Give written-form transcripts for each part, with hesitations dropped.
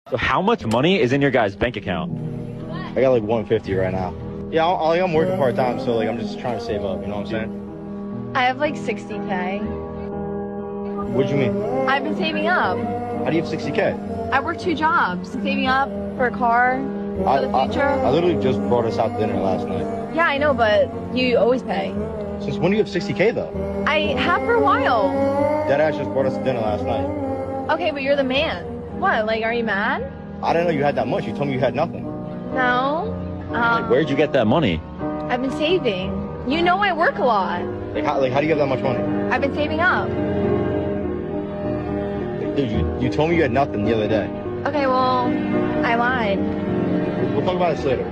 So how much money is in your guys' bank account? I got like 150 right now. Yeah, I'm working part-time, so like I'm just trying to save up, you know what I'm saying? I have like 60K. What do you mean? I've been saving up. How do you have 60K? I work 2 jobs, saving up for a car for the future. I literally just brought us out to dinner last night. Yeah, I know, but you always pay. Since when do you have 60K though? I have for a while. Deadass just brought us to dinner last night. Okay, but you're the man. What, like, are you mad? I didn't know you had that much. You told me you had nothing. No. Where'd you get that money? I've been saving. You know I work a lot. Like how do you have that much money? I've been saving up. Dude, you told me you had nothing the other day. Okay, well, I lied. We'll talk about this later.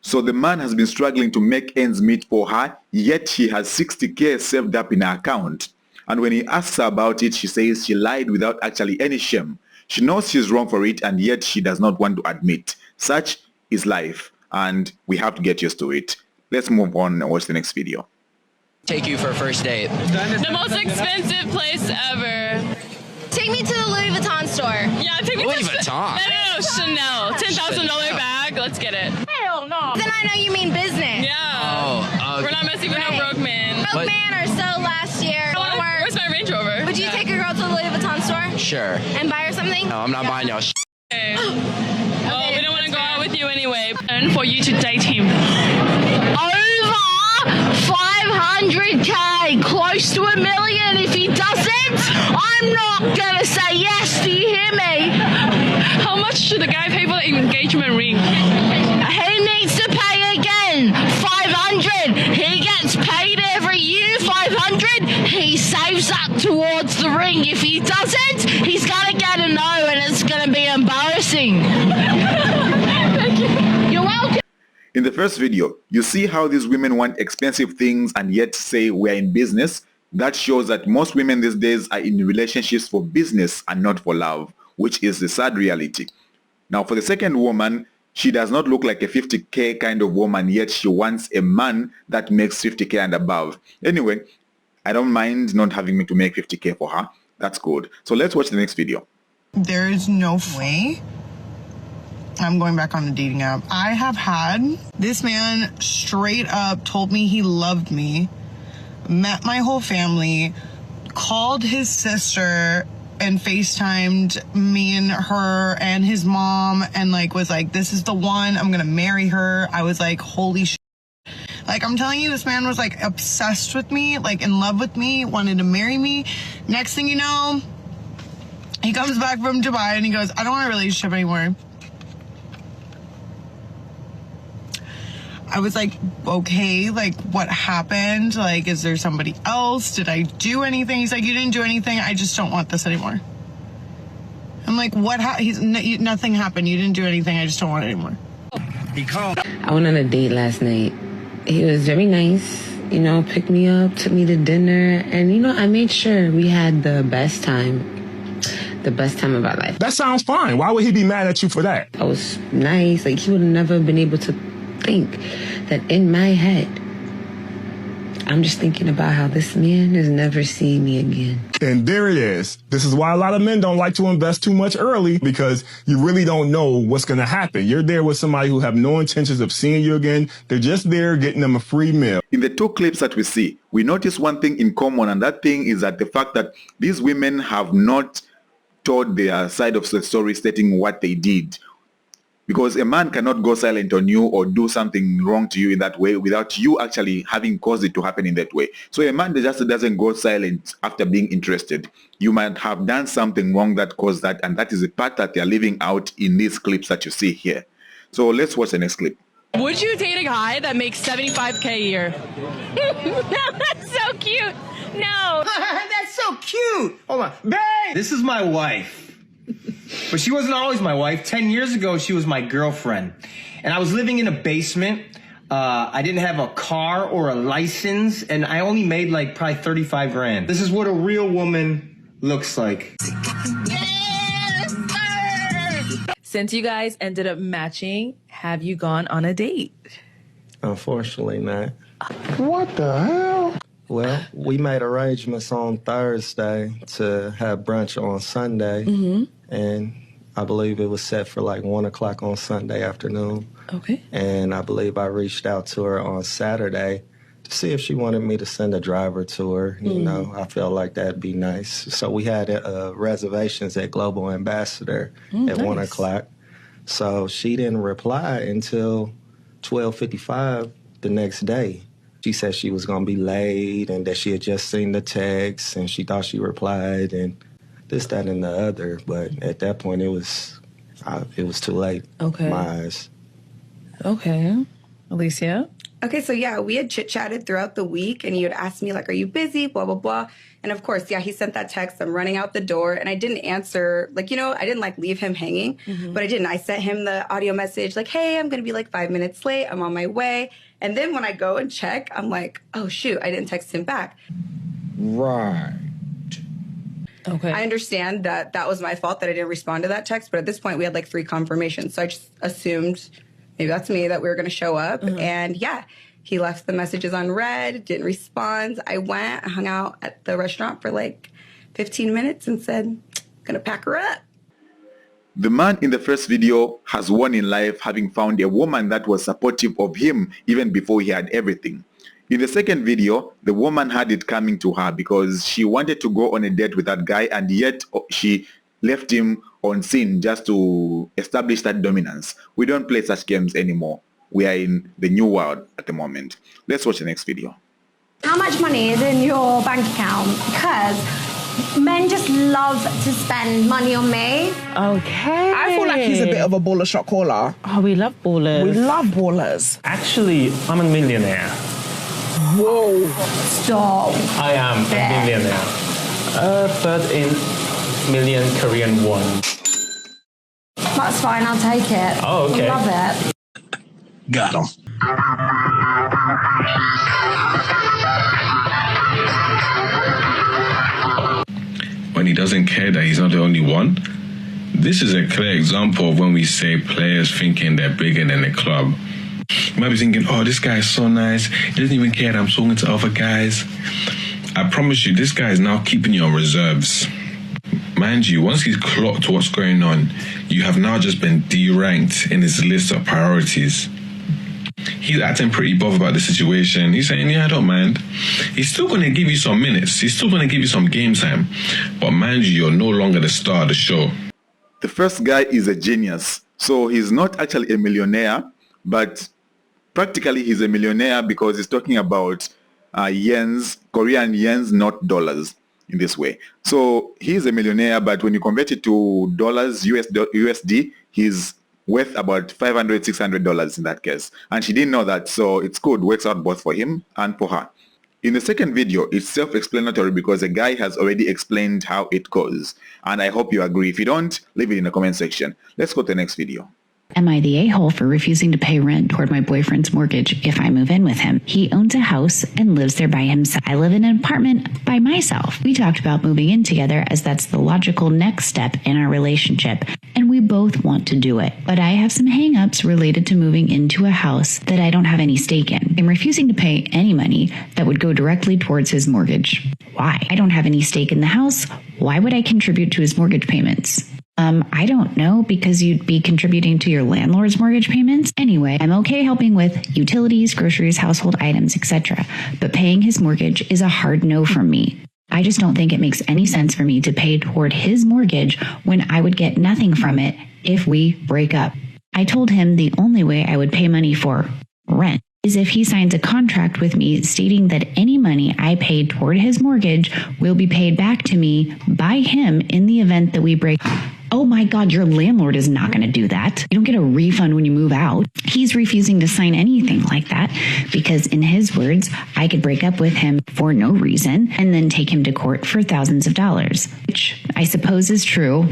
So the man has been struggling to make ends meet for her, yet she has 60K saved up in her account. And when he asks her about it, she says she lied without actually any shame. She knows she's wrong for it, and yet she does not want to admit. Such is life, and we have to get used to it. Let's move on and watch the next video. Take you for a first date. The most expensive place ever. Take me to the Louis Vuitton store. Yeah, take me Louis to Vuitton. No, Chanel. $10,000 bag. Let's get it. Hell no. Then I know you mean business. Yeah. Oh, We're not messing with no broke man. Broke man or so last year. Where's my Range Rover? Would you take a girl to the Louis Vuitton store Sure. and buy her something? No, I'm not buying y'all shit. Okay. Well, we don't want to go out with you anyway. And for you to date him. Over 500K, close to $1 million. If he doesn't, I'm not gonna say yes. Do you hear me? How much should the guy pay for the engagement ring? He needs to pay again. 500. He gets paid every year. 500. He saves that towards the ring. If he doesn't, he's gonna get a no, and it's gonna be embarrassing. Thank you. You're welcome. In the first video, you see how these women want expensive things and yet say we're in business. That shows that most women these days are in relationships for business and not for love, which is the sad reality. Now for the second woman, she does not look like a 50K kind of woman, yet she wants a man that makes 50K and above. Anyway, I don't mind not having me to make 50K for her. That's good. So let's watch the next video. There is no way I'm going back on the dating app. I have had this man straight up told me he loved me, met my whole family, called his sister and FaceTimed me and her and his mom and like was like, this is the one, I'm gonna marry her. I was like, holy shit. Like, I'm telling you, this man was like obsessed with me, like in love with me, wanted to marry me. Next thing you know, he comes back from Dubai and he goes, I don't want a relationship anymore. I was like, okay, like what happened? Like, is there somebody else? Did I do anything? He's like, you didn't do anything. I just don't want this anymore. I'm like, what? Nothing happened. You didn't do anything. I just don't want it anymore. He called. I went on a date last night. He was very nice, you know, picked me up, took me to dinner. And, you know, I made sure we had the best time of our life. That sounds fine. Why would he be mad at you for that? I was nice. Like, he would have never been able to think that in my head, I'm just thinking about how this man is never seeing me again. And there it is. This is why a lot of men don't like to invest too much early, because you really don't know what's going to happen. You're there with somebody who have no intentions of seeing you again. They're just there getting them a free meal. In the two clips that we see, we notice one thing in common, and that thing is that the fact that these women have not told their side of the story stating what they did. Because a man cannot go silent on you or do something wrong to you in that way without you actually having caused it to happen in that way. So a man that just doesn't go silent after being interested. You might have done something wrong that caused that, and that is the part that they are leaving out in these clips that you see here. So let's watch the next clip. Would you date a guy that makes $75K a year? No, that's so cute. No. That's so cute. Hold on. Babe! This is my wife. But she wasn't always my wife. 10 years ago, she was my girlfriend. And I was living in a basement. I didn't have a car or a license. And I only made like probably 35 grand. This is what a real woman looks like. Since you guys ended up matching, have you gone on a date? Unfortunately not. What the hell? Well, we made arrangements on Thursday to have brunch on Sunday, and I believe it was set for like 1 o'clock on Sunday afternoon. Okay. And I believe I reached out to her on Saturday to see if she wanted me to send a driver to her. You know, I felt like that'd be nice. So we had reservations at Global Ambassador at 1 o'clock. So she didn't reply until 12:55 the next day. She said she was going to be late and that she had just seen the text and she thought she replied and this, that, and the other. But at that point, it was too late. Okay. In my eyes. Okay. Alicia? Okay, so yeah, we had chit-chatted throughout the week, and you had asked me, like, are you busy, blah, blah, blah. And of course, yeah, he sent that text. I'm running out the door, and I didn't answer. Like, you know, I didn't, like, leave him hanging, but I didn't. I sent him the audio message, like, hey, I'm going to be, like, 5 minutes late. I'm on my way. And then when I go and check, I'm like, oh, shoot, I didn't text him back. Right. Okay. I understand that that was my fault that I didn't respond to that text, but at this point, we had, like, 3 confirmations. So I just assumed maybe that's me, that we were going to show up. And yeah, he left the messages unread, didn't respond. I went, hung out at the restaurant for like 15 minutes and said, I'm going to pack her up. The man in the first video has won in life, having found a woman that was supportive of him even before he had everything. In the second video, the woman had it coming to her because she wanted to go on a date with that guy, and yet she left him on scene just to establish that dominance. We don't play such games anymore. We are in the new world at the moment. Let's watch the next video. How much money is in your bank account? Because men just love to spend money on me. Okay. I feel like he's a bit of a baller shot caller. Oh, we love ballers. We love ballers. Actually, I'm a millionaire. Whoa. Stop. I am a millionaire. But in million Korean won. That's fine, I'll take it. Oh, okay. I love it. Got him. When he doesn't care that he's not the only one. This is a clear example of when we say players thinking they're bigger than the club. You might be thinking, oh, this guy is so nice. He doesn't even care that I'm talking to other guys. I promise you, this guy is now keeping you on reserves. Mind you, once he's clocked what's going on, you have now just been deranked in his list of priorities. He's acting pretty bothered about the situation. He's saying, yeah, I don't mind. He's still going to give you some minutes. He's still going to give you some game time. But mind you, you're no longer the star of the show. The first guy is a genius. So he's not actually a millionaire, but practically he's a millionaire because he's talking about yens, Korean yens, not dollars in this way. So he's a millionaire, but when you convert it to dollars, USD, he's worth about $500, $600 in that case. And she didn't know that, so it's good. Works out both for him and for her. In the second video, it's self-explanatory because the guy has already explained how it goes. And I hope you agree. If you don't, leave it in the comment section. Let's go to the next video. Am I the a-hole for refusing to pay rent toward my boyfriend's mortgage if I move in with him? He owns a house and lives there by himself. I live in an apartment by myself. We talked about moving in together as that's the logical next step in our relationship, and we both want to do it. But I have some hang-ups related to moving into a house that I don't have any stake in. I'm refusing to pay any money that would go directly towards his mortgage. Why? I don't have any stake in the house. Why would I contribute to his mortgage payments? I don't know, because you'd be contributing to your landlord's mortgage payments. Anyway, I'm okay helping with utilities, groceries, household items, etc. But paying his mortgage is a hard no from me. I just don't think it makes any sense for me to pay toward his mortgage when I would get nothing from it if we break up. I told him the only way I would pay money for rent is if he signs a contract with me stating that any money I paid toward his mortgage will be paid back to me by him in the event that we break up. Oh my God, your landlord is not going to do that. You don't get a refund when you move out. He's refusing to sign anything like that because, in his words, I could break up with him for no reason and then take him to court for thousands of dollars, which I suppose is true.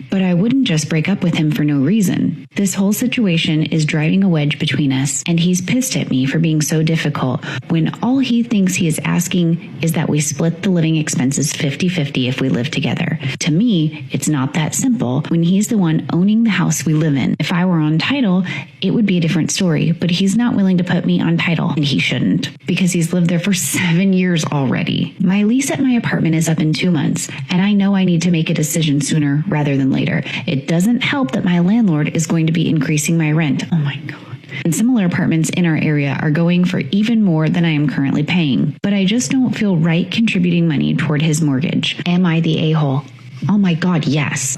But I wouldn't just break up with him for no reason. This whole situation is driving a wedge between us, and he's pissed at me for being so difficult when all he thinks he is asking is that we split the living expenses 50-50 if we live together. To me, it's not that simple when he's the one owning the house we live in. If I were on title, it would be a different story, but he's not willing to put me on title, and he shouldn't, because he's lived there for 7 years already. My lease at my apartment is up in 2 months, and I know I need to make a decision sooner rather than later. It doesn't help that my landlord is going to be increasing my rent. Oh my God. And similar apartments in our area are going for even more than I am currently paying. But I just don't feel right contributing money toward his mortgage. Am I the a-hole? Oh my God, yes.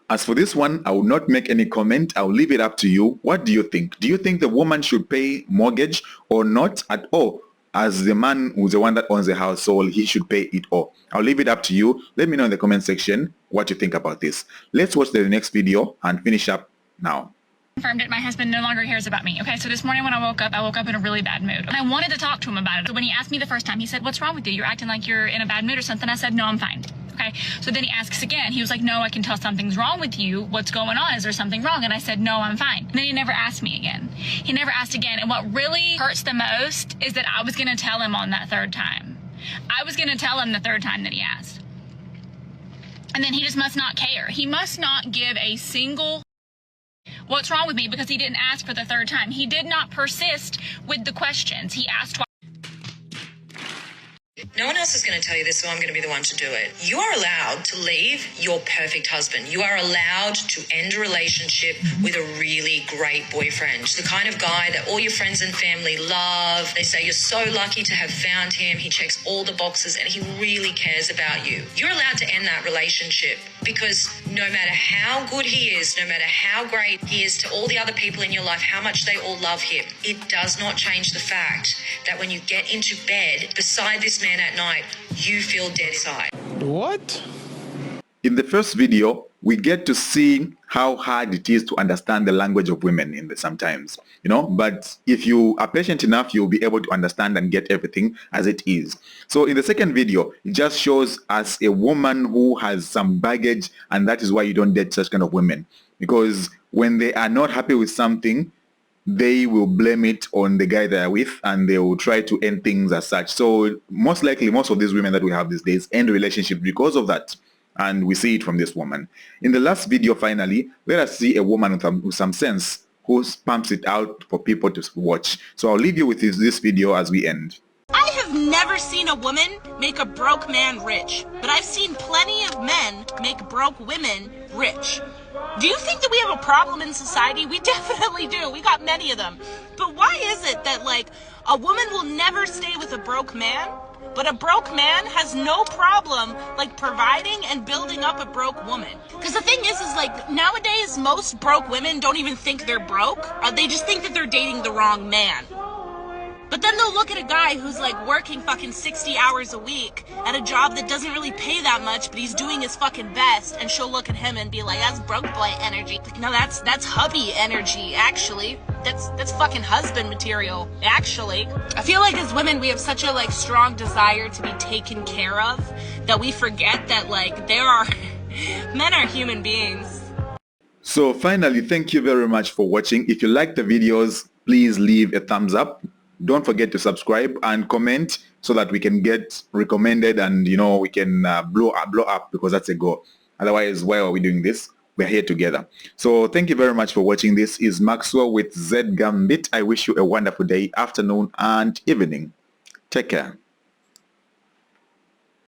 As for this one, I will not make any comment. I'll leave it up to you. What do you think? Do you think the woman should pay mortgage or not at all? As the man who's the one that owns the household, he should pay it all. I'll leave it up to you. Let me know in the comment section what you think about this. Let's watch the next video and finish up now. Confirmed it. My husband no longer cares about me. Okay, so this morning when I woke up in a really bad mood. And I wanted to talk to him about it. So when he asked me the first time, he said, "What's wrong with you? You're acting like you're in a bad mood or something." I said, "No, I'm fine." Okay, so then he asks again. He was like, "No, I can tell something's wrong with you. What's going on? Is there something wrong?" And I said, "No, I'm fine." And then he never asked me again. He never asked again. And what really hurts the most is that I was going to tell him on that third time. I was going to tell him the third time that he asked. And then he just must not care. He must not give a single what's wrong with me because he didn't ask for the third time. He did not persist with the questions. He asked twice. No one else is going to tell you this, so I'm going to be the one to do it. You are allowed to leave your perfect husband. You are allowed to end a relationship with a really great boyfriend. The kind of guy that all your friends and family love. They say you're so lucky to have found him. He checks all the boxes and he really cares about you. You're allowed to end that relationship because no matter how good he is, no matter how great he is to all the other people in your life, how much they all love him, it does not change the fact that when you get into bed beside this man at night, you feel dead inside. What? In the first video, we get to see how hard it is to understand the language of women in the sometimes, you know, but if you are patient enough, you'll be able to understand and get everything as it is. So in the second video, it just shows us a woman who has some baggage, and that is why you don't date such kind of women, because when they are not happy with something, they will blame it on the guy they are with, and they will try to end things as such. So most likely, most of these women that we have these days end relationships because of that. And we see it from this woman. In the last video, finally, let us see a woman with some sense who pumps it out for people to watch. So I'll leave you with this video as we end. I have never seen a woman make a broke man rich, but I've seen plenty of men make broke women rich. Do you think that we have a problem in society? We definitely do. We got many of them. But why is it that, like, a woman will never stay with a broke man, but a broke man has no problem, like, providing and building up a broke woman? Because the thing is like, nowadays, most broke women don't even think they're broke. They just think that they're dating the wrong man. But then they'll look at a guy who's like working fucking 60 hours a week at a job that doesn't really pay that much, but he's doing his fucking best, and she'll look at him and be like, "That's broke boy energy." Like, no, that's hubby energy, actually. That's fucking husband material, actually. I feel like as women, we have such a like strong desire to be taken care of that we forget that like men are human beings. So finally, thank you very much for watching. If you like the videos, please leave a thumbs up. Don't forget to subscribe and comment so that we can get recommended, and you know, we can blow up, because that's a goal. Otherwise, why are we doing this? We're here together. So thank you very much for watching. This is Maxwell with Z Gambit. I wish you a wonderful day, afternoon and evening. Take care.